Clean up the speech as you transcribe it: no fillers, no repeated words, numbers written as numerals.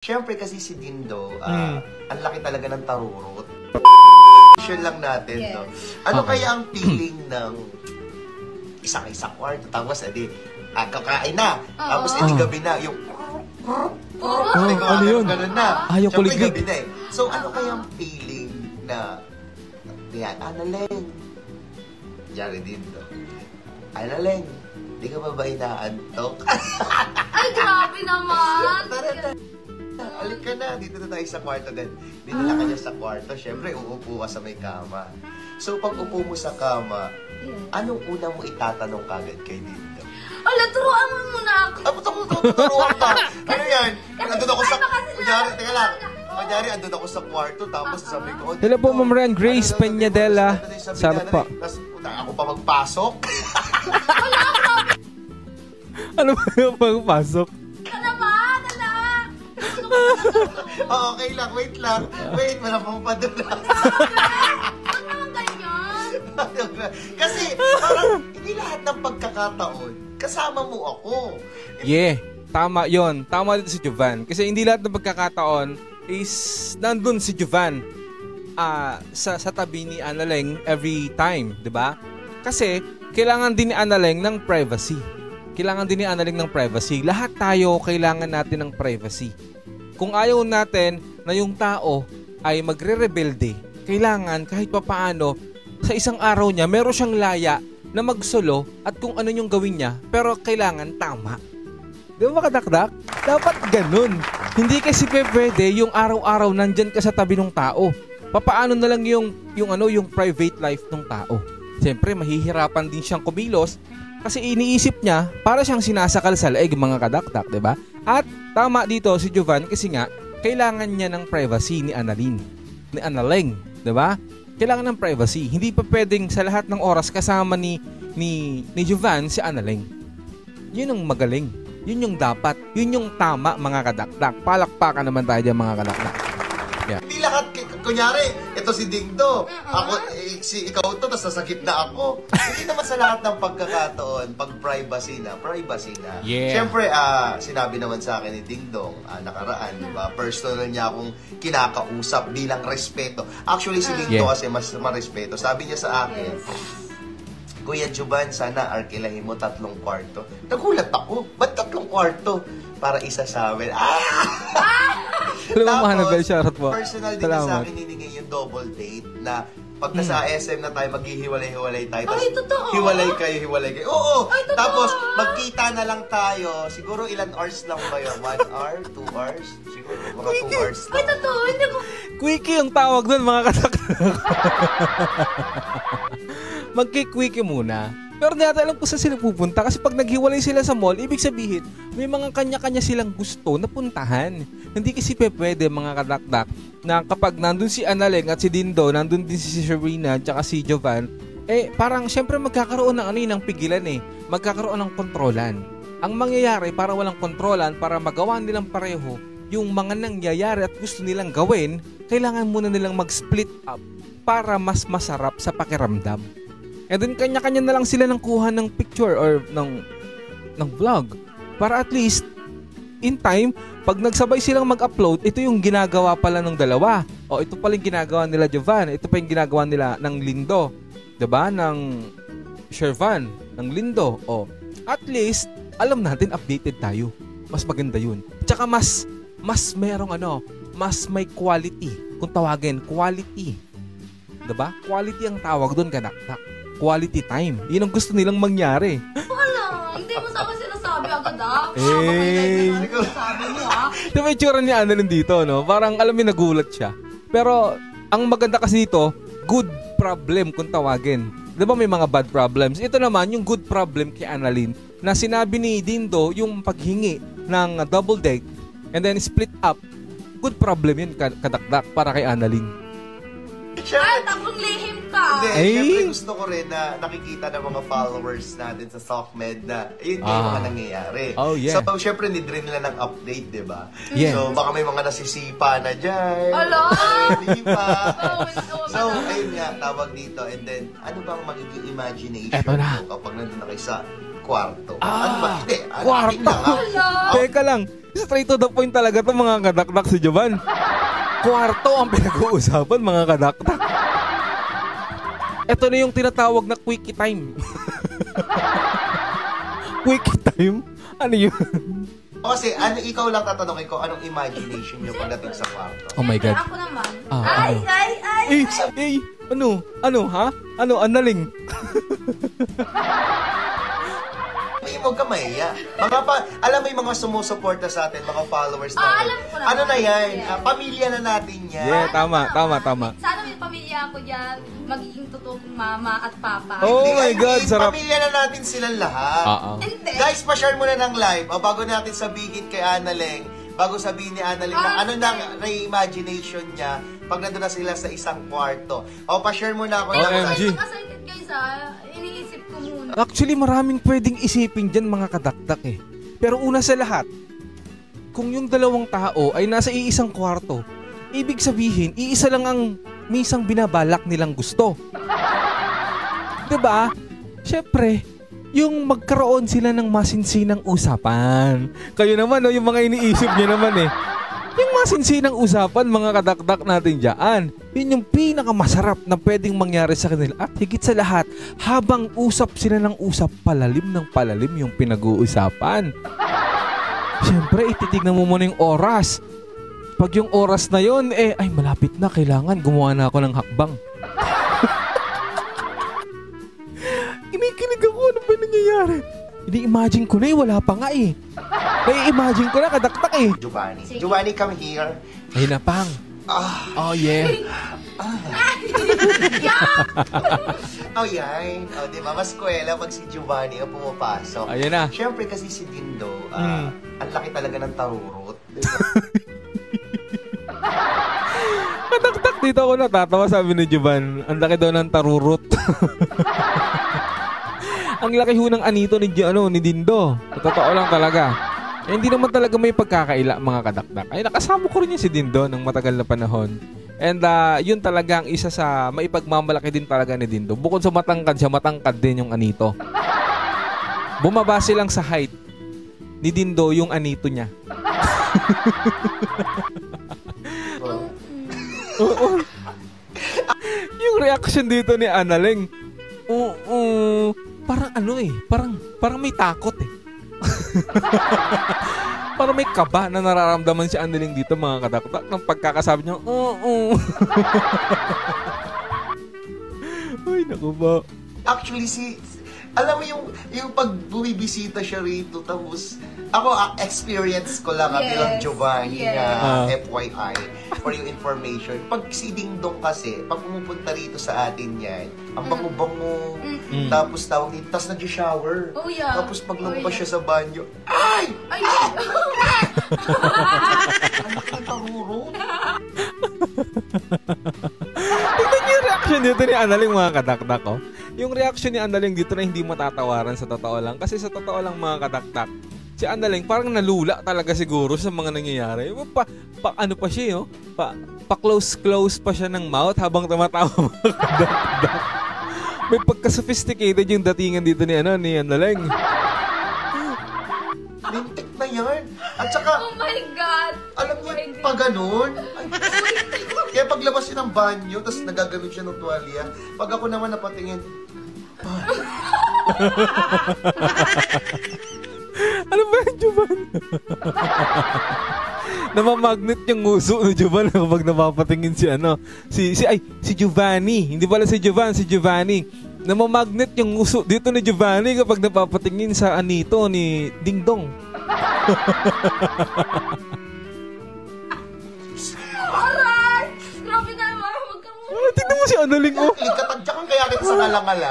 Siyempre kasi si Dindo, ang laki talaga ng tarurot. Share lang natin, Yes. no? Ano kaya ang feeling ng isang kwarto, tapos edi, kakain na, tapos edi gabi na, yung ano yun? Ganun na. Ayaw Siyempre kuliglig. gabi na eh. So ano kaya ang feeling na, yan, Analeng, Jari Dindo, Analeng, di ka ba inaantok? Ay, grabe naman! Tara. Alik ka na, dito na tayo sa kwarto. Dinala ka niya sa kwarto, syempre uupo ka sa may kama. So pag upo mo sa kama, anong una mo itatanong kagad kay Dindo? Ala, turuan mo muna ako. Turuan ka! Ano yan? Andun ako sa... Kunyari, teka lang. Kunyari, andun ako sa kwarto, tapos sabi ko... Hello po, Ma'am Ryan Grace Peñadela. Sarap pa. Tapos ako pa magpasok. Ano ba yung pagpasok? Ano ba? Dala! Okay lang, wait lang. Wait, malapang padulas. Ba't naman ganyan? Kasi, parang, hindi lahat ng pagkakataon, kasama mo ako. Yeah, tama yon. Tama dito si Jovan. Kasi hindi lahat ng pagkakataon is nandun si Jovan sa tabi ni Analeng every time, di ba? Kasi, kailangan din ni Analeng ng privacy. Kailangan din ni Analeng ng privacy. Lahat tayo kailangan natin ng privacy. Kung ayaw natin na yung tao ay magre-rebelde, kailangan kahit papaano sa isang araw niya meron siyang laya na magsolo at kung ano yung gawin niya, pero kailangan tama. Di ba kadakdak? Dapat ganun. Hindi kasi pwede yung araw-araw nandyan ka sa tabi ng tao. Papaano na lang yung private life ng tao? Siyempre, mahihirapan din siyang kumilos kasi iniisip niya para siyang sinasakal sa leeg, mga kadakdak, di ba? At tama dito si Jovan kasi nga kailangan niya ng privacy ni Analeng, di ba? Kailangan ng privacy. Hindi pa pwedeng sa lahat ng oras kasama ni Jovan si Analeng. Yun ang magaling. Yun yung dapat. Yun yung tama, mga kadakdak. Palakpakan naman tayo dyan, mga kadakdak. Yeah. Hindi lahat, kunyari, ito si Dingdo, ako, ikaw to, tapos nasakit na ako. Hindi naman sa lahat ng pagkakataon, pag privacy na. Yeah. Siyempre, sinabi naman sa akin ni Dingdong, nakaraan, diba? Personal niya akong kinakausap bilang respeto. Actually, si Dingdo kasi mas marespeto. Sabi niya sa akin, Kuya Jovan, sana arkilahin mo 3 kwarto. Nagulat ako, ba't 3 kwarto? Para isa sa amin. Alam mo, Mahanabel, shoutout po. Personal din na sa akin hiningi yung double date na pag nasa SM na tayo, maghihiwalay-hiwalay tayo. Ay, totoo? Hiwalay kayo. Oo! Ay, totoo? Tapos, magkita na lang tayo. Siguro ilan hours lang ba yun? 1 hour? 2 hours? Siguro mga 2 hours lang. Ay, totoo. Hindi ko... Quickie yung tawag doon, mga kadakdak. Magki-quickie muna. Pero hindi natin alam kung saan sila pupunta kasi pag naghiwalay sila sa mall, ibig sabihin, may mga kanya-kanya silang gusto na puntahan. Hindi kasi pwede, mga kadakdak, na kapag nandun si Analeng at si Dindo, nandun din si Sherina at saka si Jovan, parang syempre magkakaroon ng pigilan magkakaroon ng kontrolan. Ang mangyayari para walang kontrolan, para magawa nilang pareho yung mga nangyayari at gusto nilang gawin, kailangan muna nilang mag-split up para mas masarap sa pakiramdam. And then kanya-kanya na lang sila ng kuha ng picture or ng vlog. Para at least, in time, pag nagsabay silang mag-upload, ito yung ginagawa pala ng dalawa. O ito pala yung ginagawa nila Jovan. Ito pa yung ginagawa nila ng Lindo. Diba? Ng Shervan. Ng Lindo. O, at least, alam natin, updated tayo. Mas maganda yun. Tsaka mas merong mas may quality. Kung tawagin, quality. Diba? Quality ang tawag doon, kadakdak. Quality time. Yun ang gusto nilang mangyari. Wala. Hindi mo sa akin sinasabi agad, Sabi mo, Diba yung tsura ni Annalyn dito, no? Parang alam mo, nagulat siya. Pero, ang maganda kasi dito, good problem kung tawagin. Diba may mga bad problems? Ito naman, yung good problem kay Annalyn, na sinabi ni Dindo, yung paghingi ng double date, and then split up. Good problem yun, kadakdak, para kay Annalyn. Ay, tapong lihim ka. Hindi, syempre gusto ko rin na nakikita ng mga followers natin sa SOCMED na yun yung mga nangyayari. Oh, yeah. So, syempre, need rin nila ng update, di ba? Yeah. So, baka may mga nasisipa na dyan. Ala! Di ba? Oh, So, ayun nga, tawag dito. And then, ano bang magiging imagination Eto na. mo kapag nandun na kayo sa kwarto. Ano ba? Hindi. Kwarto. Teka lang. Straight to the point talaga to mga kadakdak si Jovan. Kwarto ang pinag-uusapan mga kadakdak. Ito na yung tinatawag na quickie time. Quickie time? Ano yun? Kasi ikaw lang tatanungin ko, anong imagination nyo pagdating sa kwarto? Oh my God. Ako naman. Ay! Ano, ha? Ano, analing? Huwag ka mahiya. Alam mo yung mga sumusuporta sa atin, mga followers natin. Alam ko naman. Ano na yan? Yeah. Pamilya na natin yan. Yeah, tama. Sana may pamilya ako dyan, magiging totoong mama at papa. Oh my God, sarap. Pamilya na natin silang lahat. Hindi. Guys, pa-share muna ng live. Bago natin sabihin kay Annaleng, bago sabihin ni Annaleng na ano nang na-imagination niya pag nandun na sila sa isang kwarto. Pa-share muna ako. OMG. Nakasangkit guys iniisip ko muna. Actually, maraming pwedeng isipin dyan mga kadakdak eh. Pero una sa lahat, kung yung dalawang tao ay nasa iisang kwarto, ibig sabihin, iisa lang ang misang binabalak nilang gusto. Diba? Siyempre, yung magkaroon sila ng masinsinang usapan. Kayo naman, no, yung mga iniisip nyo naman eh. Yung masinsinang usapan, mga kadakdak natin dyan, yun yung pinakamasarap na pwedeng mangyari sa kanila. At higit sa lahat, habang usap sila ng usap, palalim ng palalim yung pinag-uusapan. Siyempre, ititignan mo muna yung oras. Pag yung oras na yon ay malapit na, kailangan gumawa na ako ng hakbang. Kinikilig ako, ano ba nangyayari? Ini-imagine ko na wala pa nga eh. Nai-imagine ko na, kadaktak eh. Giovanni, come here. Ay, napang. Oh, yeah. Oh, yan. Di ba? Mas kwela pag si Giovanni ang pumapasok. Ayan na. Siyempre kasi si Dindo, ang laki talaga ng tarurot. Diba? Kadaktak dito ako natatawa, sabi ni Jovan. Ang laki daw ng tarurot. Ang laki ho ng anito ni Dindo. Totoo lang talaga. Hindi naman talaga may pagkakaila mga kadakdak. Ay, nakasama ko rin yung si Dindo ng matagal na panahon. And yun talaga ang isa sa maipagmamalaki din talaga ni Dindo. Bukod sa matangkad siya, matangkad din yung anito. Bumabase lang sa height ni Dindo yung anito niya. Oo. Yung reaction dito ni Annaleng, parang parang may takot eh. Parang may kaba na nararamdaman si Annaleng dito mga kadakdak ng pagkakasabi niya, Ay, naku ba. Actually, alam mo yung pag bumibisita siya rito, tapos ako, experience ko lang bilang Giovanni na FYI, for your information. Pag si Dingdong kasi, pag pumupunta rito sa atin yan, ang bango-bango, tapos tawag dito, tapos nag-shower. Oh, yeah. Tapos pag lumabas siya sa banyo, ay! Ay! Anak ng taruro. Tignan niyo yung reaction dito ni Annaleng mga kadakdak ko. Yung reaction ni Annaleng dito na hindi matatawaran sa totoo lang. Kasi sa totoo lang mga kadakdak, si Annaleng parang nalula talaga siguro sa mga nangyayari. Ano pa siya, pa-close pa siya ng mouth habang tumatawa mga kadakdak. May pagka-sophisticated yung datingan dito ni Annaleng. Lintik na yan. At saka, Oh my God! alam niyo, pag ganun, kaya paglabas siya ng banyo, tapos nagagamit siya ng tuwalya, pag ako naman napatingin, ano ba yan, Jovan? Namamagnet yung nguso ni Jovan kapag napapatingin si Giovanni. Hindi pala si Jovan, si Giovanni. Namamagnet yung nguso dito ni Giovanni kapag napapatingin sa anito ni Dingdong. Alright! Grabe naman, huwag kang Tignan mo si Annaleng, oh. likatagyakan kaya kita sa kalangala.